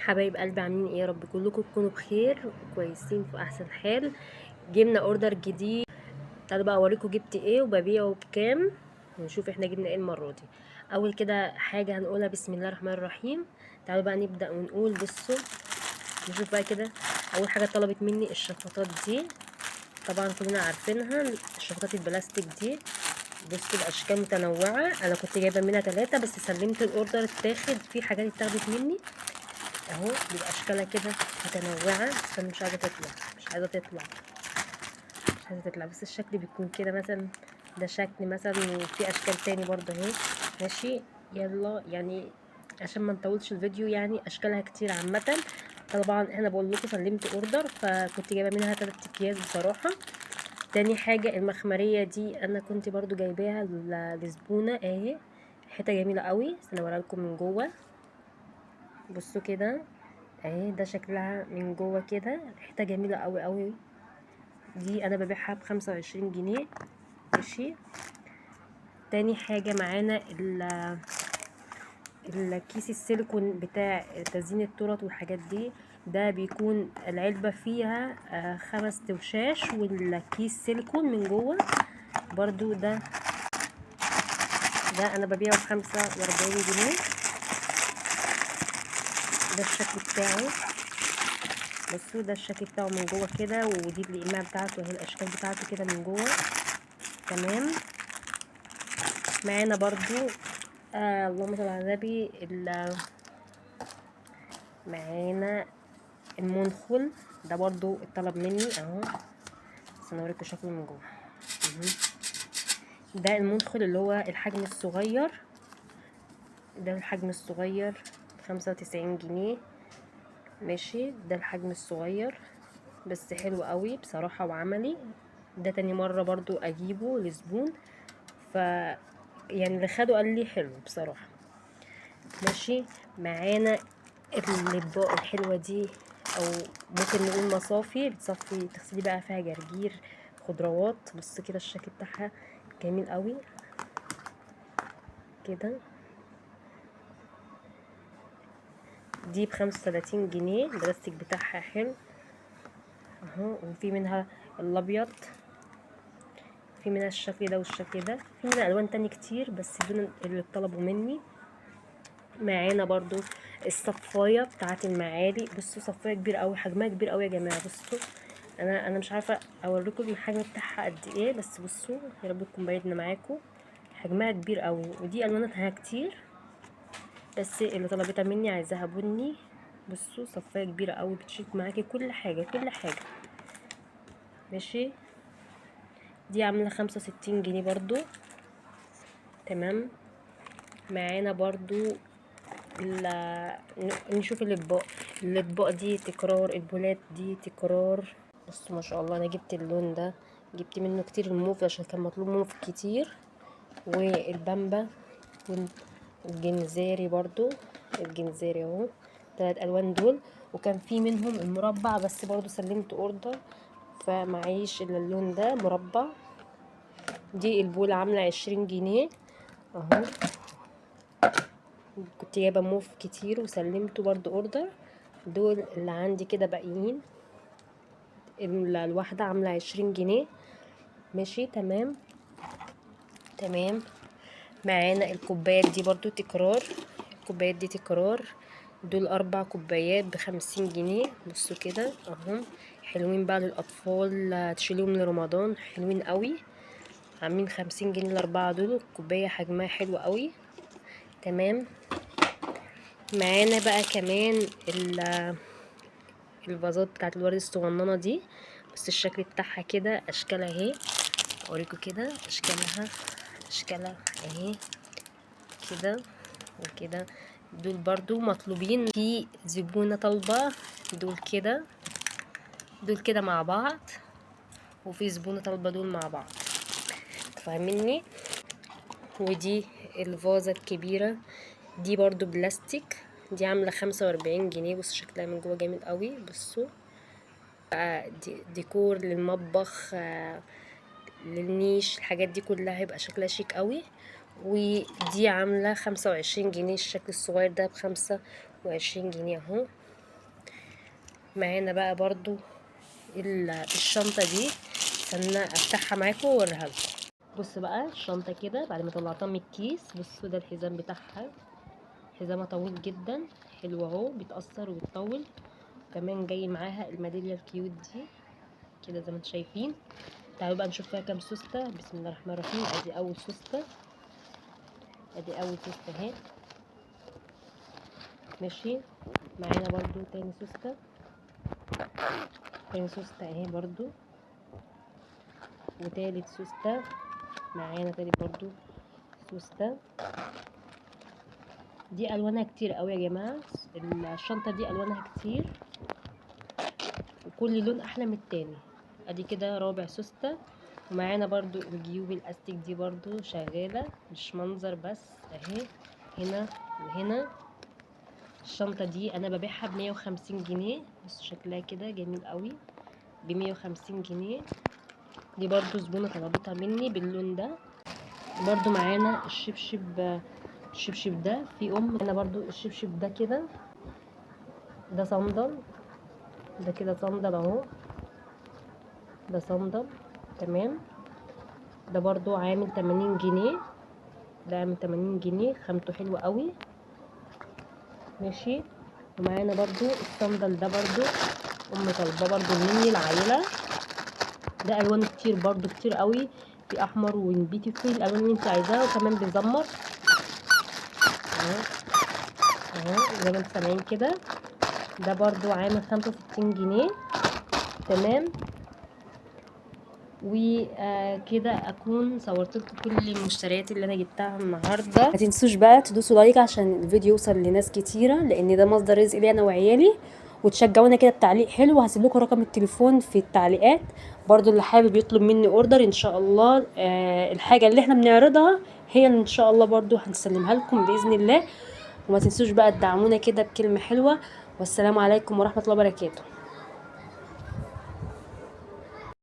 حبايب قلبي، عاملين ايه؟ يا رب كلكم تكونوا بخير وكويسين في احسن حال. جبنا اوردر جديد. تعالوا بقى اوريكم جبت ايه وببيعه بكام، ونشوف احنا جبنا ايه المره دي. اول كده حاجه هنقولها بسم الله الرحمن الرحيم. تعالوا بقى نبدا ونقول بصوا. نشوف بقى كده. اول حاجه طلبت مني الشفاطات دي، طبعا كلنا عارفينها، الشفاطات البلاستيك دي. بصوا الاشكال متنوعه، انا كنت جايبه منها 3 بس سلمت الاوردر اتاخد، في حاجات اتاخدت مني اهو. بيبقى اشكالها كده متنوعه، بس انا مش عايزه تطلع بس الشكل بيكون كده مثلا. ده شكل مثلا، وفي اشكال تاني برضه اهي. ماشي. يلا يعني عشان ما نطولش الفيديو، يعني اشكالها كتير عامه. طبعا انا بقول لكم سلمت اوردر، فكنت جايبه منها 3 اكياس بصراحه. تاني حاجه المخمريه دي انا كنت برضو جايباها لزبونه اهي. حته جميله قوي، انا اوريها لكم من جوه. بصوا كده اهي، ده شكلها من جوه كده، ريحتها جميله قوي قوي. دي انا ببيعها ب25 جنيه. ماشي. تاني حاجه معانا الكيس السيليكون بتاع تزيين التورت والحاجات دي. ده بيكون العلبه فيها 5 توشاش، والكيس سيليكون من جوه برضو. ده انا ببيعه ب45 جنيه. ده الشكل بتاعه. بصوا ده الشكل بتاعه من جوه كده، ودي الإقماع بتاعته اهي، الاشكال بتاعته كده من جوه. تمام. معانا برضو اللهم صل على النبي. معانا المنخل ده برضو اتطلب مني اهو، بس انا اوريكم شكله من جوه. ده المنخل اللي هو الحجم الصغير. ده الحجم الصغير ب95 جنيه. ماشي. ده الحجم الصغير، بس حلو قوي بصراحة وعملي. ده تاني مرة برضو اجيبه لزبون، ف يعني اللي خده قال لي حلو بصراحة. ماشي. معانا الاطباق الحلوة دي، او ممكن نقول مصافي، بتصفي تغسلي بقى فيها جرجير، خضروات. بص كده الشكل بتاعها جميل قوي كده. دي ب35 جنيه، البلاستيك بتاعها حلو اهو. وفي منها الابيض، في منها الشكل ده والشكل ده، في منها الوان تاني كتير بس دول اللي طلبوا مني. معانا برضو الصفايه بتاعت المعالي. بصوا صفايه كبيره قوي، حجمها كبير قوي يا جماعه. بصوا انا مش عارفه اوريكم الحجم بتاعها قد ايه، بس بصوا يا رب تكون باينه معاكم. حجمها كبير قوي، ودي الواناتها كتير، بس اللي طلبتها مني عايزاها بني. بصوا صفايه كبيره قوي، بتشيل معاكي كل حاجه كل حاجه. ماشي. دي عامله 65 جنيه برضو. تمام. معانا برضو نشوف الاطباق دي تكرار، البولات دي تكرار. بصوا ما شاء الله، انا جبت اللون ده، جبت منه كتير الموف عشان كان مطلوب موف كتير، والبامبا والجنزاري برضو. الجنزاري اهو، 3 الوان دول. وكان في منهم المربع بس برضو سلمت اوردر، فمعيش الا اللون ده مربع. دي البولة عاملة 20 جنيه اهو. كنت جايبه موف كتير وسلمته برضو اوردر. دول اللي عندي كده باقيين. الواحده عامله 20 جنيه. ماشي. تمام. تمام. معانا الكوبايات دي برضو تكرار. الكوبايات دي تكرار. دول 4 كوبايات ب50 جنيه. بصوا كده اهو، حلوين بقى للاطفال، تشيليهم لرمضان، حلوين قوي. عاملين 50 جنيه الاربعه دول. الكوبايه حجمها حلو قوي. تمام. معانا بقى كمان الفازات بتاعت الورد الصغننه دي. بس الشكل بتاعها كده، اشكالها اهي، اوريكم كده اشكالها اهي كده وكده. دول برضو مطلوبين، في زبونة طالبة دول كده مع بعض، وفي زبونة طالبة دول مع بعض، فاهميني. ودي الفازة الكبيرة دي برضو بلاستيك، دي عاملة 45 جنيه. بص شكلها من جوه جميل قوي. بصوا ديكور للمطبخ، للنيش، الحاجات دي كلها هيبقى شكلها شيك قوي. ودي عاملة 25 جنيه، الشكل الصغير ده ب25 جنيه اهو. معانا بقى برضو الشنطة دي، استنى افتحها معاكم واوريها لكم. بص بقى الشنطة كده بعد ما طلعتها من الكيس، بصوا ده الحزام بتاعها، حزامها طويل جدا حلو اهو، بيتأثر وبيتطول. كمان جاي معاها الميدالية الكيوت دي كده زي ما انتم شايفين. تعالوا بقى نشوف فيها كام سوستة. بسم الله الرحمن الرحيم. ادي اول سوستة، ادي اول سوستة اهي، ماشي. معانا برضو تاني سوستة، تاني سوستة اهي برضو، وتالت سوستة معانا، تالت برضو سوستة. دي الوانها كتير قوي يا جماعة، الشنطة دي الوانها كتير وكل لون احلى من التاني. ادي كده رابع سوستة. ومعانا برضو الجيوب الاستيك دي برضو شغالة، مش منظر بس اهي، هنا وهنا. الشنطة دي انا ببيعها ب150 جنيه، بص شكلها كده جميل قوي، ب150 جنيه. دي برضو زبونة طلبتها مني باللون ده. برضو معانا الشبشب، الشبشب ده في هنا برضو الشبشب ده كده، ده صندل، ده كده صندل اهو، ده صندل تمام. ده برضو عامل 80 جنيه، ده عامل 80 جنيه، خامته حلوة قوي، ماشي. ومعانا برضو الصندل ده برضو طالباه برضو مني العيلة، ده الوان كتير برضو كتير قوي، في احمر ونبيتي، في الالوان اللي انت عايزاها، وكمان بيزمر اهو، اهو زي ما انتم سامعين كده. ده برضو عامل 65 جنيه تمام. وكده اكون صورت لكم كل المشتريات اللي انا جبتها النهارده. ما تنسوش بقى تدوسوا لايك عشان الفيديو يوصل لناس كتيره، لان ده مصدر رزق لي انا وعيالي. وتشجعونا كده بتعليق حلو، وهسيب لكم رقم التليفون في التعليقات. برضو اللي حابب يطلب مني اوردر ان شاء الله، الحاجه اللي احنا بنعرضها هي ان شاء الله برضو هنسلمها لكم باذن الله. وما تنسوش بقى تدعمونا كده بكلمه حلوه. والسلام عليكم ورحمه الله وبركاته.